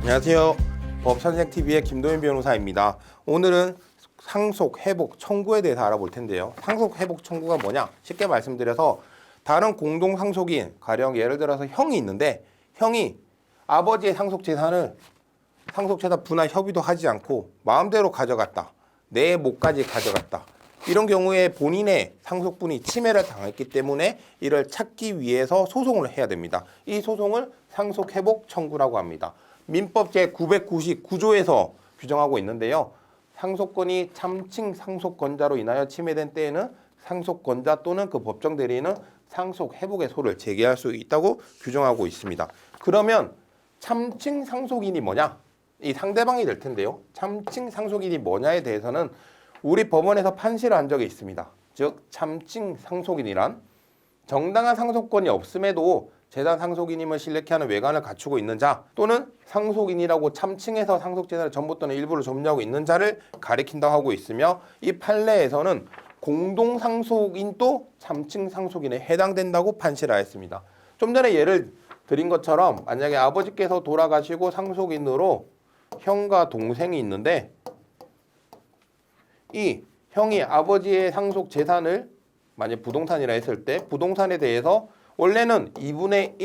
안녕하세요. 법선생TV의 김도현 변호사입니다. 오늘은 상속 회복 청구에 대해서 알아볼 텐데요. 상속 회복 청구가 뭐냐? 쉽게 말씀드려서 다른 공동 상속인, 가령 예를 들어서 형이 있는데 형이 아버지의 상속 재산을 상속재산 분할 협의도 하지 않고 마음대로 가져갔다. 내 몫까지 가져갔다. 이런 경우에 본인의 상속분이 침해를 당했기 때문에 이를 찾기 위해서 소송을 해야 됩니다. 이 소송을 상속회복 청구라고 합니다. 민법 제999조에서 규정하고 있는데요. 상속권이 참칭 상속권자로 인하여 침해된 때에는 상속권자 또는 그 법정 대리인은 상속회복의 소를 제기할 수 있다고 규정하고 있습니다. 그러면 참칭 상속인이 뭐냐? 이 상대방이 될 텐데요. 참칭 상속인이 뭐냐에 대해서는 우리 법원에서 판시를 한 적이 있습니다. 즉 참칭 상속인이란 정당한 상속권이 없음에도 재산 상속인임을 실례케 하는 외관을 갖추고 있는 자 또는 상속인이라고 참칭해서 상속재산을 전부 또는 일부를 점유하고 있는 자를 가리킨다고 하고 있으며 이 판례에서는 공동상속인도 참칭 상속인에 해당된다고 판시를 하였습니다. 좀 전에 예를 드린 것처럼 만약에 아버지께서 돌아가시고 상속인으로 형과 동생이 있는데 이 형이 아버지의 상속 재산을 만약 부동산이라 했을 때 부동산에 대해서 원래는 2분의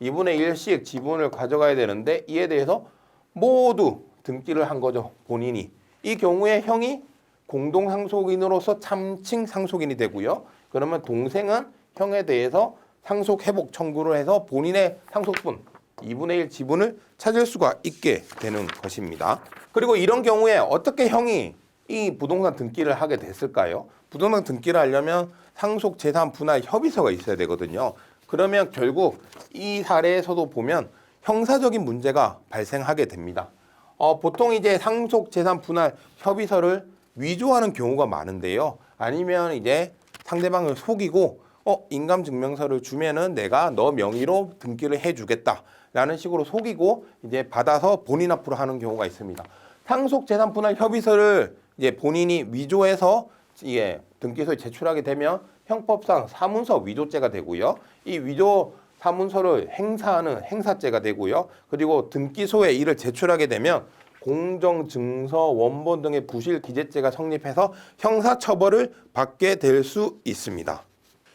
1씩 지분을 가져가야 되는데 이에 대해서 모두 등기를 한 거죠. 본인이. 이 경우에 형이 공동상속인으로서 참칭 상속인이 되고요. 그러면 동생은 형에 대해서 상속회복 청구를 해서 본인의 상속분 2분의 1 지분을 찾을 수가 있게 되는 것입니다. 그리고 이런 경우에 어떻게 형이 이 부동산 등기를 하게 됐을까요? 부동산 등기를 하려면 상속재산 분할 협의서가 있어야 되거든요. 그러면 결국 이 사례에서도 보면 형사적인 문제가 발생하게 됩니다. 보통 이제 상속재산 분할 협의서를 위조하는 경우가 많은데요. 아니면 이제 상대방을 속이고 인감증명서를 주면은 내가 너 명의로 등기를 해주겠다 라는 식으로 속이고 이제 받아서 본인 앞으로 하는 경우가 있습니다. 상속재산 분할 협의서를 이제 본인이 위조해서 등기소에 제출하게 되면 형법상 사문서 위조죄가 되고요. 이 위조 사문서를 행사하는 행사죄가 되고요. 그리고 등기소에 이를 제출하게 되면 공정증서 원본 등의 부실 기재죄가 성립해서 형사처벌을 받게 될 수 있습니다.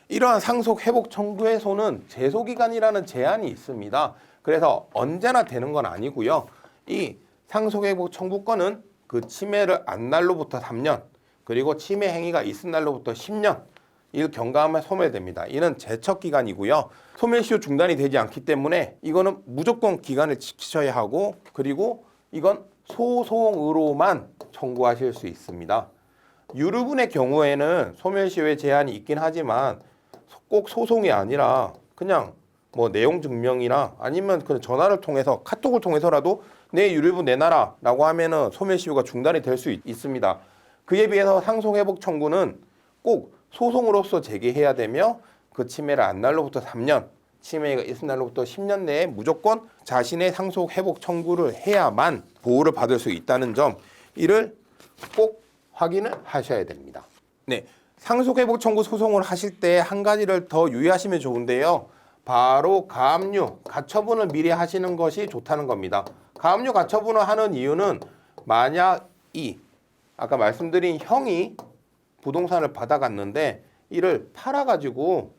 이러한 상속회복 청구에서는 제소기간이라는 제한이 있습니다. 그래서 언제나 되는 건 아니고요. 이 상속회복 청구권은 그 침해를 안 날로부터 3년 그리고 침해 행위가 있은 날로부터 10년 이 경과하면 소멸됩니다. 이는 제척기간이고요. 소멸시효 중단이 되지 않기 때문에 이거는 무조건 기간을 지키셔야 하고 그리고 이건 소송으로만 청구하실 수 있습니다. 유류분의 경우에는 소멸시효의 제한이 있긴 하지만 꼭 소송이 아니라 그냥 뭐 내용 증명이나 아니면 그냥 전화를 통해서 카톡을 통해서라도 내 유류분 내놔라 라고 하면은 소멸시효가 중단이 될 수 있습니다. 그에 비해서 상속회복 청구는 꼭 소송으로서 제기해야 되며 그 침해를 안 날로부터 3년, 침해가 있은 날로부터 10년 내에 무조건 자신의 상속회복 청구를 해야만 보호를 받을 수 있다는 점 이를 꼭 확인을 하셔야 됩니다. 네, 상속회복 청구 소송을 하실 때 한 가지를 더 유의하시면 좋은데요. 바로 가압류, 가처분을 미리 하시는 것이 좋다는 겁니다. 가압류 가처분을 하는 이유는 만약 아까 말씀드린 형이 부동산을 받아갔는데 이를 팔아가지고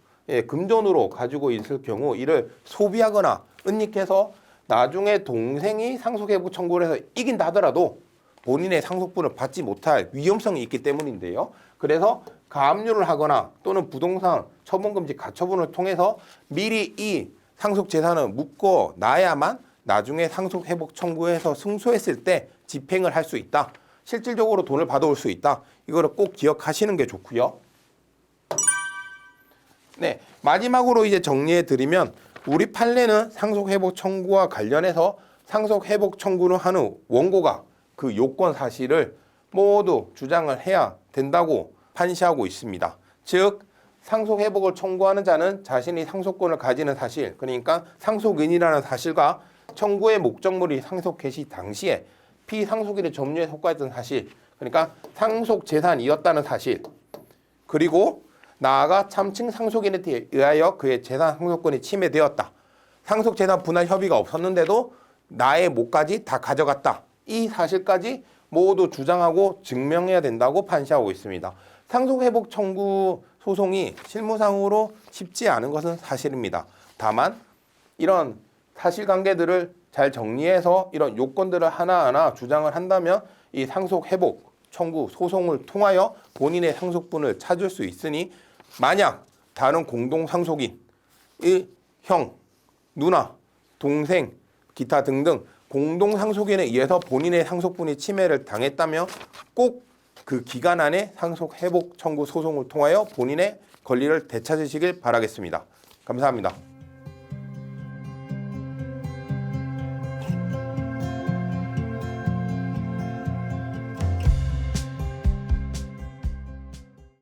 금전으로 가지고 있을 경우 이를 소비하거나 은닉해서 나중에 동생이 상속회복 청구를 해서 이긴다 하더라도 본인의 상속분을 받지 못할 위험성이 있기 때문인데요. 그래서 가압류를 하거나 또는 부동산 처분금지 가처분을 통해서 미리 이 상속재산을 묶어 놔야만 나중에 상속회복 청구해서 승소했을 때 집행을 할 수 있다. 실질적으로 돈을 받아올 수 있다. 이거를 꼭 기억하시는 게 좋고요. 네, 마지막으로 이제 정리해 드리면 우리 판례는 상속회복 청구와 관련해서 상속회복 청구를 하는 원고가 그 요건 사실을 모두 주장을 해야 된다고 판시하고 있습니다. 즉 상속회복을 청구하는 자는 자신이 상속권을 가지는 사실, 그러니까 상속인이라는 사실과 청구의 목적물이 상속 개시 당시에 피상속인의 점유에 속하였던 사실, 그러니까 상속재산이었다는 사실, 그리고 나아가 참칭 상속인에 의하여 그의 재산 상속권이 침해되었다. 상속재산 분할 협의가 없었는데도 나의 뭐까지 다 가져갔다. 이 사실까지 모두 주장하고 증명해야 된다고 판시하고 있습니다. 상속회복 청구 소송이 실무상으로 쉽지 않은 것은 사실입니다. 다만 이런 사실관계들을 잘 정리해서 이런 요건들을 하나하나 주장을 한다면 이 상속회복 청구 소송을 통하여 본인의 상속분을 찾을 수 있으니 만약 다른 공동상속인, 형, 누나, 동생, 기타 등등 공동상속인에 의해서 본인의 상속분이 침해를 당했다면 꼭 그 기간 안에 상속회복 청구 소송을 통하여 본인의 권리를 되찾으시길 바라겠습니다. 감사합니다.